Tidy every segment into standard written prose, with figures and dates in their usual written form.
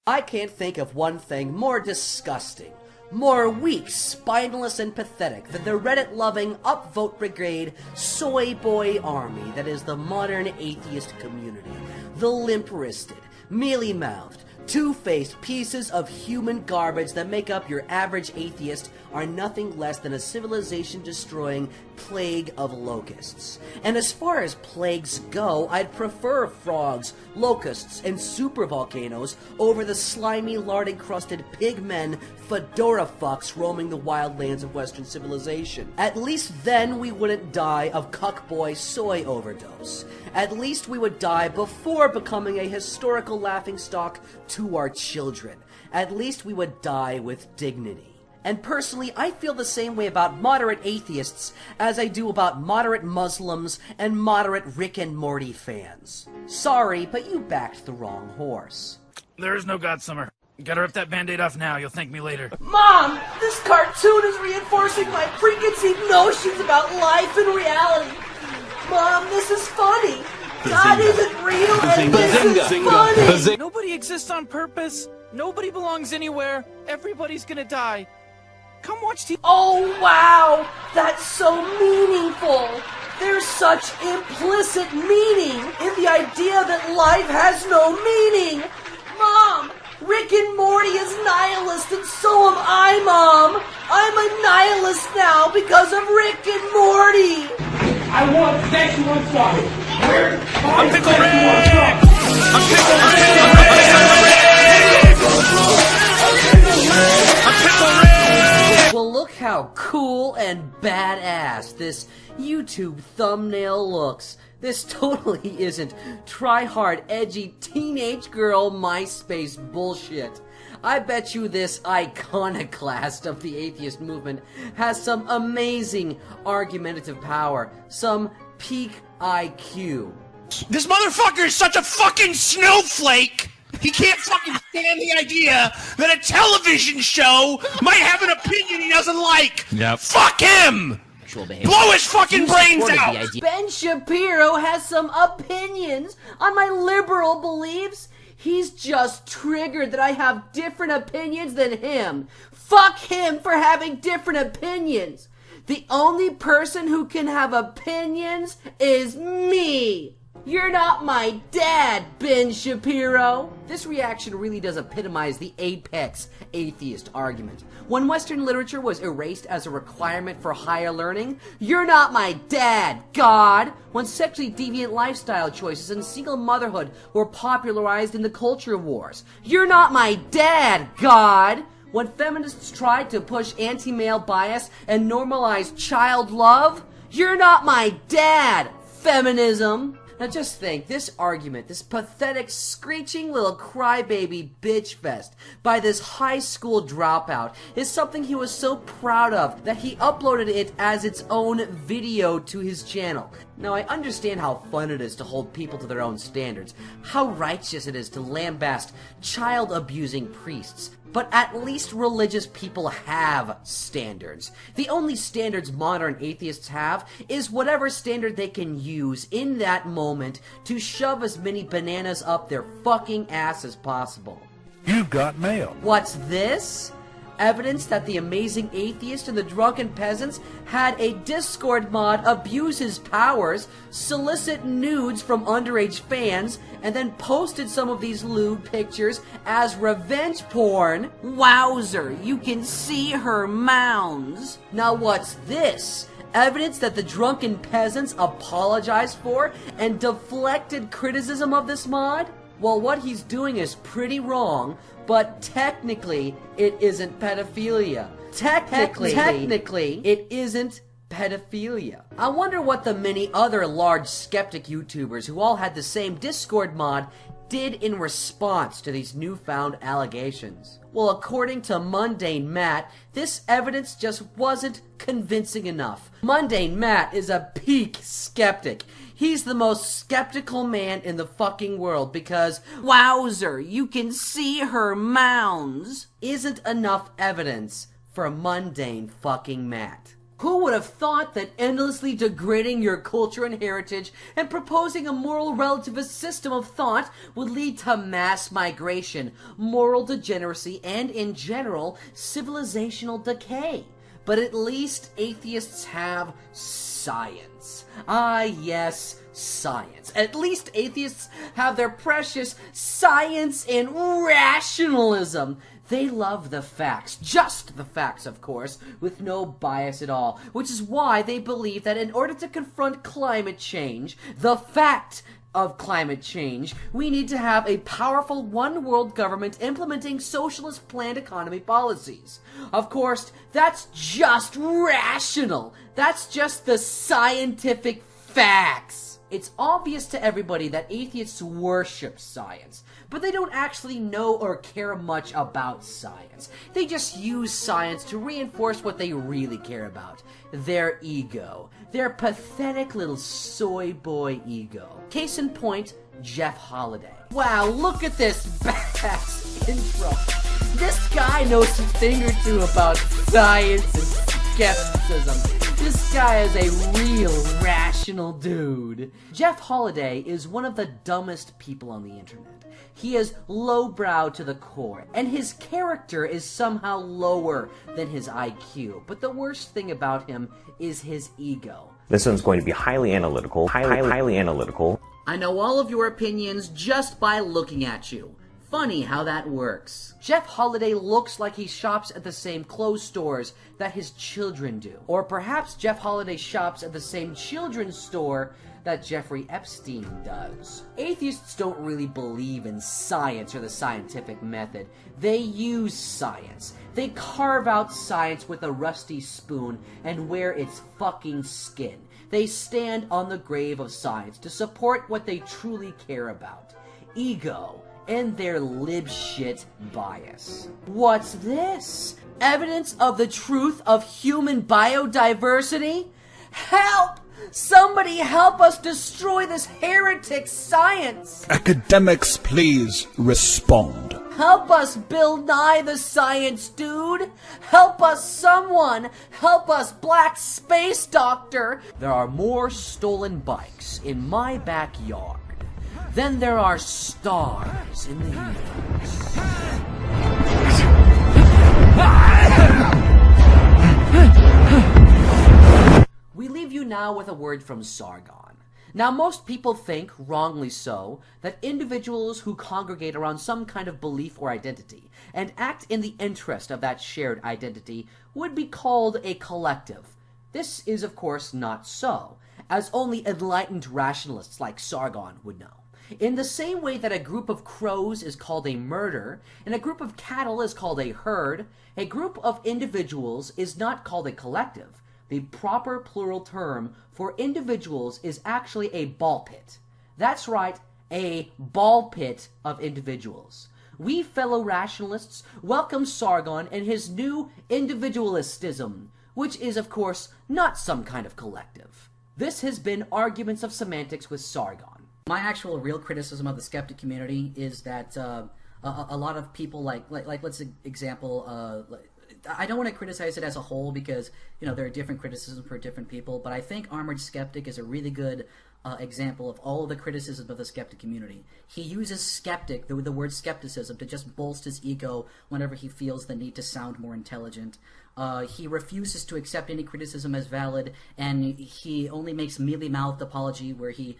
I can't think of one thing more disgusting, more weak, spineless, and pathetic than the Reddit-loving, upvote brigade, soy boy army that is the modern atheist community. The limp-wristed, mealy-mouthed, two-faced pieces of human garbage that make up your average atheist are nothing less than a civilization-destroying plague of locusts. And as far as plagues go, I'd prefer frogs, locusts, and supervolcanoes over the slimy, lard-encrusted pigmen fedora fucks roaming the wild lands of Western civilization. At least then we wouldn't die of cuckboy soy overdose. At least we would die before becoming a historical laughingstock to our children. At least we would die with dignity. And personally, I feel the same way about moderate atheists as I do about moderate Muslims and moderate Rick and Morty fans. Sorry, but you backed the wrong horse. There is no God, Summer. You gotta rip that Band-Aid off now. You'll thank me later. Mom! This cartoon is reinforcing my preconceived notions about life and reality. Mom, this is funny. God isn't real and this is funny. Nobody exists on purpose. Nobody belongs anywhere. Everybody's gonna die. Come watch TV. Oh, wow! That's so meaningful! There's such implicit meaning in the idea that life has no meaning! Mom! Rick and Morty is nihilist and so am I, Mom! I'm a nihilist now because of Rick and Morty! I want sexual assault! Where? I'm Pickle Rick! I'm Pickle Rick! I'm Pickle Rick! Well, look how cool and badass this YouTube thumbnail looks. This totally isn't try-hard, edgy, teenage girl MySpace bullshit. I bet you this iconoclast of the atheist movement has some amazing argumentative power, some peak IQ. This motherfucker is such a fucking snowflake! He can't fucking stand the idea that a television show might have an opinion he doesn't like! Yep. Fuck him! Blow his fucking brains out! Ben Shapiro has some opinions on my liberal beliefs. He's just triggered that I have different opinions than him. Fuck him for having different opinions. The only person who can have opinions is me. You're not my dad, Ben Shapiro. This reaction really does epitomize the apex atheist argument. When Western literature was erased as a requirement for higher learning, you're not my dad, God. When sexually deviant lifestyle choices and single motherhood were popularized in the culture wars, you're not my dad, God. When feminists tried to push anti-male bias and normalize child love, you're not my dad, feminism. Now just think, this argument, this pathetic, screeching little crybaby bitch fest by this high school dropout is something he was so proud of that he uploaded it as its own video to his channel. Now I understand how fun it is to hold people to their own standards, how righteous it is to lambaste child-abusing priests, but at least religious people have standards. The only standards modern atheists have is whatever standard they can use in that moment to shove as many bananas up their fucking ass as possible. You've got mail. What's this? Evidence that the amazing atheist and the drunken peasants had a Discord mod abuse his powers, solicit nudes from underage fans, and then posted some of these lewd pictures as revenge porn. Wowzer, you can see her mounds. Now what's this? Evidence that the drunken peasants apologized for and deflected criticism of this mod? Well, what he's doing is pretty wrong, but technically, it isn't pedophilia. Technically, it isn't pedophilia. I wonder what the many other large skeptic YouTubers who all had the same Discord mod did in response to these newfound allegations. Well, according to Mundane Matt, this evidence just wasn't convincing enough. Mundane Matt is a peak skeptic. He's the most skeptical man in the fucking world because, wowzer, you can see her mounds, isn't enough evidence for Mundane fucking Matt. Who would have thought that endlessly degrading your culture and heritage and proposing a moral relativist system of thought would lead to mass migration, moral degeneracy, and, in general, civilizational decay? But at least atheists have science. Ah, yes, science. At least atheists have their precious science and rationalism. They love the facts, just the facts, of course, with no bias at all, which is why they believe that in order to confront climate change, the fact of climate change, we need to have a powerful one-world government implementing socialist planned economy policies. Of course, that's just rational. That's just the scientific facts. It's obvious to everybody that atheists worship science, but they don't actually know or care much about science. They just use science to reinforce what they really care about: their ego. Their pathetic little soy boy ego. Case in point, Jeff Holiday. Wow, look at this badass intro. This guy knows a thing or two about science and skepticism. This guy is a real rational dude. Jeff Holiday is one of the dumbest people on the internet. He is lowbrow to the core, and his character is somehow lower than his IQ. But the worst thing about him is his ego. This one's going to be highly analytical, highly analytical. I know all of your opinions just by looking at you. Funny how that works. Jeff Holiday looks like he shops at the same clothes stores that his children do. Or perhaps Jeff Holiday shops at the same children's store that Jeffrey Epstein does. Atheists don't really believe in science or the scientific method. They use science. They carve out science with a rusty spoon and wear its fucking skin. They stand on the grave of science to support what they truly care about: ego and their lib-shit bias. What's this? Evidence of the truth of human biodiversity? Help! Somebody help us destroy this heretic science! Academics, please respond. Help us, Bill Nye the Science Dude! Help us, someone! Help us, Black Space Doctor! There are more stolen bikes in my backyard than there are stars in the universe. We leave you now with a word from Sargon. Now, most people think, wrongly so, that individuals who congregate around some kind of belief or identity and act in the interest of that shared identity would be called a collective. This is, of course, not so, as only enlightened rationalists like Sargon would know. In the same way that a group of crows is called a murder, and a group of cattle is called a herd, a group of individuals is not called a collective. The proper plural term for individuals is actually a ball pit. That's right, a ball pit of individuals. We fellow rationalists welcome Sargon and his new individualistism, which is, of course, not some kind of collective. This has been Arguments of Semantics with Sargon. My actual real criticism of the skeptic community is that a lot of people, like let's example, I don't want to criticize it as a whole because, you know, there are different criticisms for different people, but I think Armored Skeptic is a really good example of all of the criticism of the skeptic community. He uses skeptic, the word skepticism, to just bolster his ego whenever he feels the need to sound more intelligent. He refuses to accept any criticism as valid, and he only makes mealy-mouthed apologies where he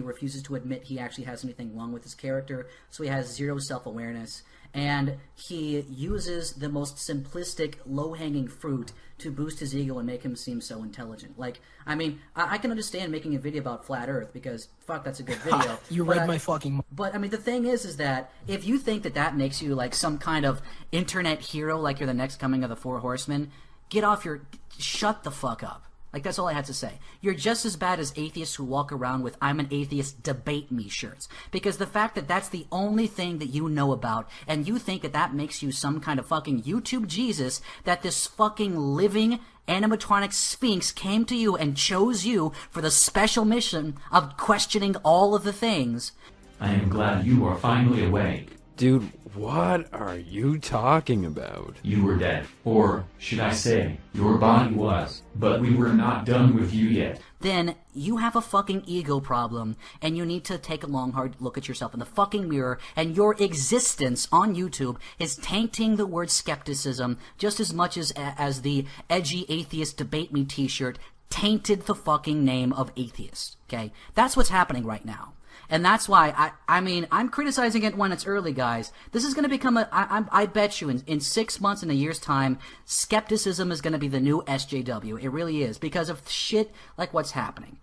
refuses to admit he actually has anything wrong with his character, so he has zero self-awareness. And he uses the most simplistic, low-hanging fruit to boost his ego and make him seem so intelligent. Like, I mean, I can understand making a video about Flat Earth because, fuck, that's a good video. You read my fucking... But, I mean, the thing is that if you think that that makes you, like, some kind of internet hero, like you're the next coming of the Four Horsemen, shut the fuck up. Like, that's all I had to say. You're just as bad as atheists who walk around with "I'm an atheist, debate me" shirts. Because the fact that that's the only thing that you know about, and you think that that makes you some kind of fucking YouTube Jesus, that this fucking living animatronic sphinx came to you and chose you for the special mission of questioning all of the things. I am glad you are finally awake. Dude, what are you talking about? You were dead. Or, should I say, your body was. But we were not done with you yet. Then you have a fucking ego problem, and you need to take a long, hard look at yourself in the fucking mirror, and your existence on YouTube is tainting the word skepticism just as much as the edgy atheist debate me t-shirt tainted the fucking name of atheist, okay? That's what's happening right now. And that's why, I mean, I'm criticizing it when it's early, guys. This is going to become I bet you in 6 months, in a year's time, skepticism is going to be the new SJW. It really is, because of shit like what's happening.